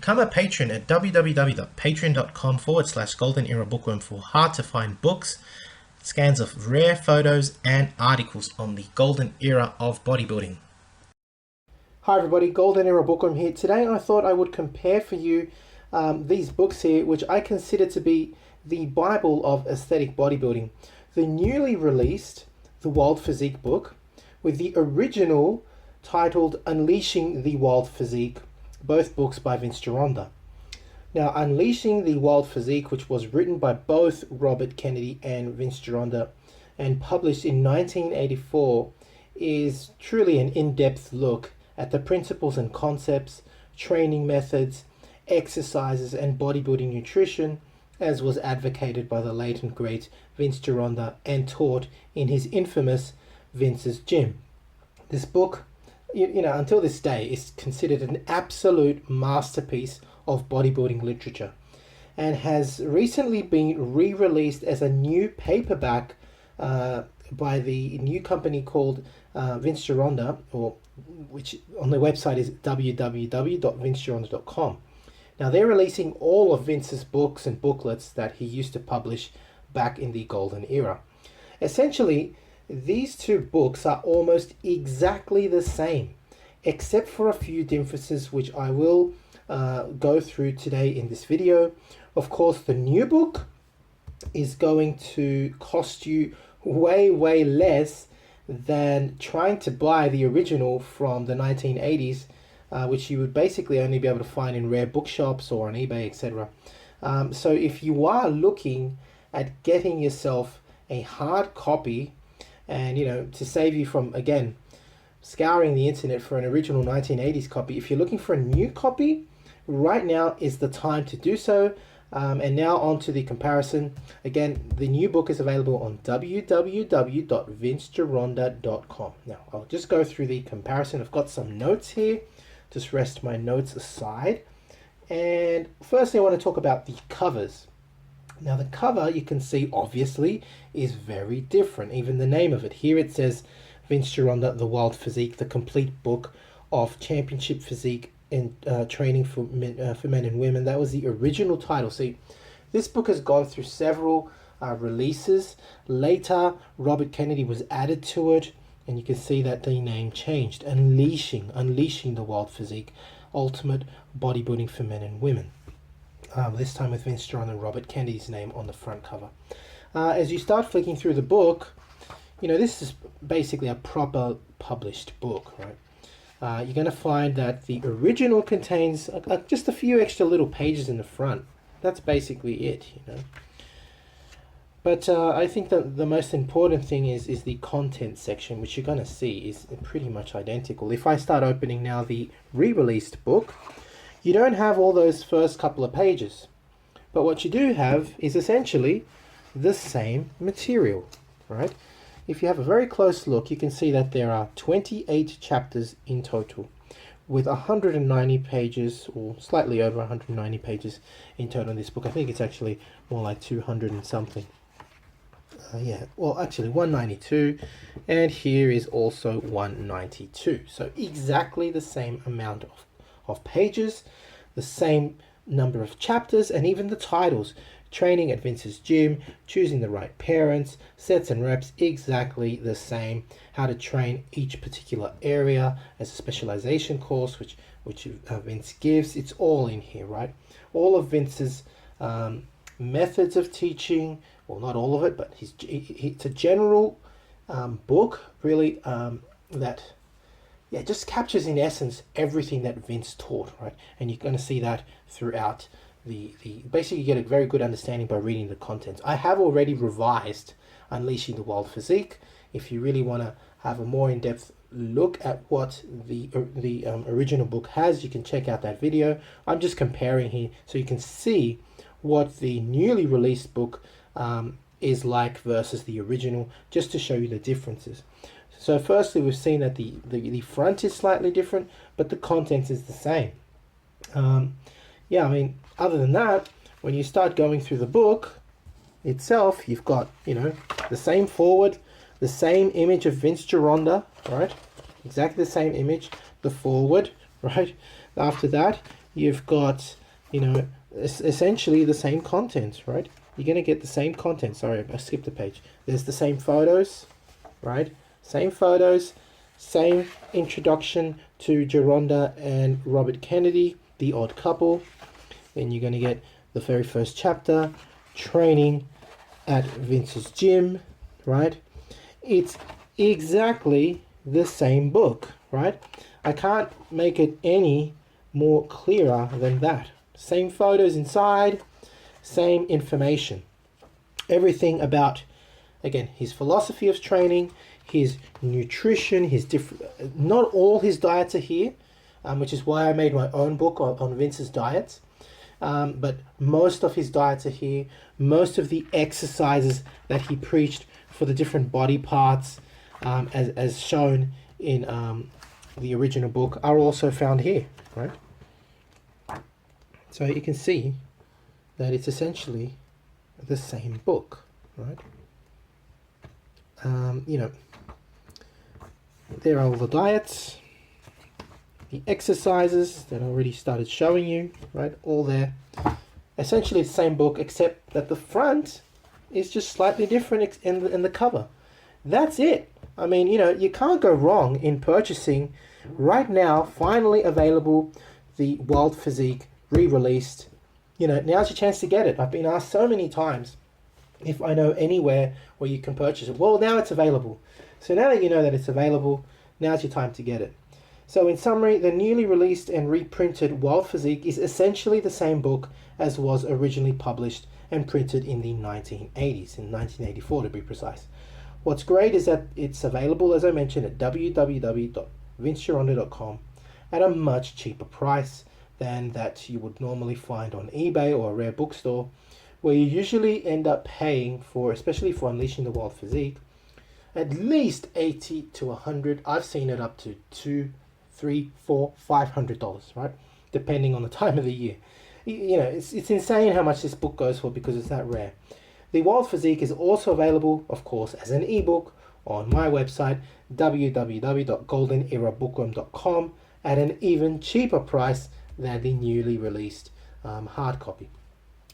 Become a patron at www.patreon.com/Golden Era Bookworm for hard to find books, scans of rare photos, and articles on the golden era of bodybuilding. Hi everybody, Golden Era Bookworm here. Today I thought I would compare for you these books here, which I consider to be the Bible of aesthetic bodybuilding. The newly released The Wild Physique book with the original titled Unleashing the Wild Physique, both books by Vince Gironda. Now, Unleashing the Wild Physique, which was written by both Robert Kennedy and Vince Gironda and published in 1984, is truly an in-depth look at the principles and concepts, training methods, exercises, and bodybuilding nutrition, as was advocated by the late and great Vince Gironda and taught in his infamous Vince's Gym. This book, until this day, is considered an absolute masterpiece of bodybuilding literature and has recently been re-released as a new paperback by the new company called Vince Gironda, which on their website is www.vincegironda.com. Now, they're releasing all of Vince's books and booklets that he used to publish back in the golden era. Essentially, these two books are almost exactly the same, except for a few differences which I will go through today in this video. Of course, the new book is going to cost you way less than trying to buy the original from the 1980s, which you would basically only be able to find in rare bookshops or on eBay, etc. So if you are looking at getting yourself a hard copy, and to save you from, again, scouring the internet for an original 1980s copy, if you're looking for a new copy, right now is the time to do so. And now on to the comparison. Again, the new book is available on www.vincegironda.com. Now, I'll just go through the comparison. I've got some notes here. Just rest my notes aside. And firstly, I want to talk about the covers. Now, the cover, you can see, obviously, is very different. Even the name of it. Here it says Vince Gironda, The Wild Physique, the complete book of championship physique and training for men and women. That was the original title. See, this book has gone through several releases. Later, Robert Kennedy was added to it, and you can see that the name changed. Unleashing the Wild Physique, ultimate bodybuilding for men and women. This time with Vince Gironda and Robert Kennedy's name on the front cover. As you start flicking through the book, this is basically a proper published book, right? You're going to find that the original contains just a few extra little pages in the front. That's basically it, But I think that the most important thing is the content section, which you're going to see is pretty much identical. If I start opening now the re-released book, you don't have all those first couple of pages. But what you do have is essentially the same material, right? If you have a very close look, you can see that there are 28 chapters in total, with 190 pages, or slightly over 190 pages in total in this book. I think it's actually more like 200 and something. Actually 192, and here is also 192. So exactly the same amount of pages, the same number of chapters, and even the titles. Training at Vince's Gym, choosing the right parents, sets and reps, exactly the same. How to train each particular area as a specialization course, which Vince gives. It's all in here, right? All of Vince's methods of teaching, well, not all of it, but it's a general book, really, that just captures in essence everything that Vince taught, right? And you're going to see that throughout basically you get a very good understanding by reading the contents. I have already revised Unleashing the Wild Physique. If you really want to have a more in-depth look at what the original book has, you can check out that video. I'm just comparing here so you can see what the newly released book is like versus the original, just to show you the differences. So firstly, we've seen that the front is slightly different, but the content is the same. Other than that, when you start going through the book itself, you've got, the same forward, the same image of Vince Gironda, right? Exactly the same image, the forward, right? After that, you've got you know, essentially the same content, right? You're going to get the same content. Sorry, I skipped a page. There's the same photos, right? Same photos, same introduction to Geronda and Robert Kennedy, the odd couple. Then you're going to get the very first chapter, training at Vince's gym, right? It's exactly the same book, right? I can't make it any more clearer than that. Same photos inside, same information. Everything about, again, his philosophy of training, his nutrition, his different, not all his diets are here, which is why I made my own book on Vince's diets. But most of his diets are here. Most of the exercises that he preached for the different body parts, as shown in the original book, are also found here, right? So you can see that it's essentially the same book, right? You know, there are all the diets, the exercises that I already started showing you, right? All there. Essentially the same book, except that the front is just slightly different in the cover. That's it. I mean, you know, you can't go wrong in purchasing right now, finally available, the World Physique re-released. You know, now's your chance to get it. I've been asked so many times if I know anywhere where you can purchase it. Well, now it's available. So now that you know that it's available, now's your time to get it. So in summary, the newly released and reprinted World Physique is essentially the same book as was originally published and printed in the 1980s, in 1984 to be precise. What's great is that it's available, as I mentioned, at www.vincegeronda.com at a much cheaper price than that you would normally find on eBay or a rare bookstore, where you usually end up paying for, especially for Unleashing the World Physique, at least $80 to $100. I've seen it up to $200, $300, $400, $500, right? Depending on the time of the year. You know, it's insane how much this book goes for because it's that rare. The World Physique is also available, of course, as an ebook on my website, www.goldenerabookworm.com, at an even cheaper price than the newly released hard copy.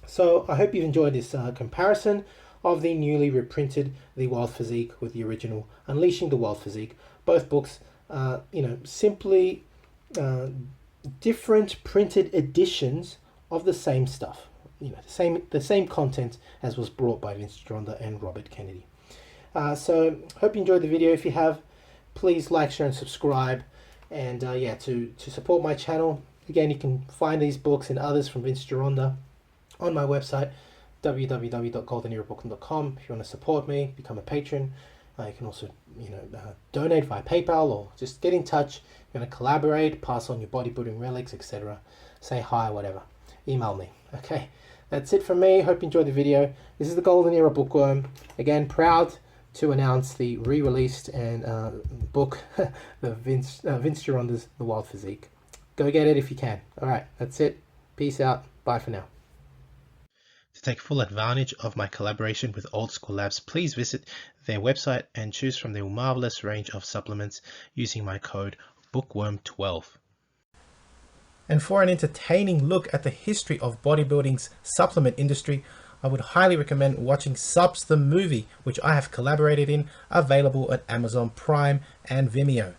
So I hope you've enjoyed this comparison of the newly reprinted The World Physique with the original Unleashing the World Physique. Both books, you know, simply different printed editions of the same stuff. You know, the same content as was brought by Vince Geronda and Robert Kennedy. So hope you enjoyed the video. If you have, please like, share, and subscribe. And yeah, to support my channel, again, you can find these books and others from Vince Geronda on my website, www.goldenerabookworm.com. If you want to support me, become a patron. You can also, you know, donate via PayPal or just get in touch. You're going to collaborate, pass on your bodybuilding relics, etc. Say hi, whatever. Email me. Okay, that's it from me. Hope you enjoyed the video. This is the Golden Era Bookworm. Again, proud to announce the re-released and book, the Vince Geronda's The Wild Physique. Go get it if you can. All right, that's it. Peace out. Bye for now. To take full advantage of my collaboration with Old School Labs, please visit their website and choose from their marvelous range of supplements using my code BOOKWORM12. And for an entertaining look at the history of bodybuilding's supplement industry, I would highly recommend watching Subs the Movie, which I have collaborated in, available at Amazon Prime and Vimeo.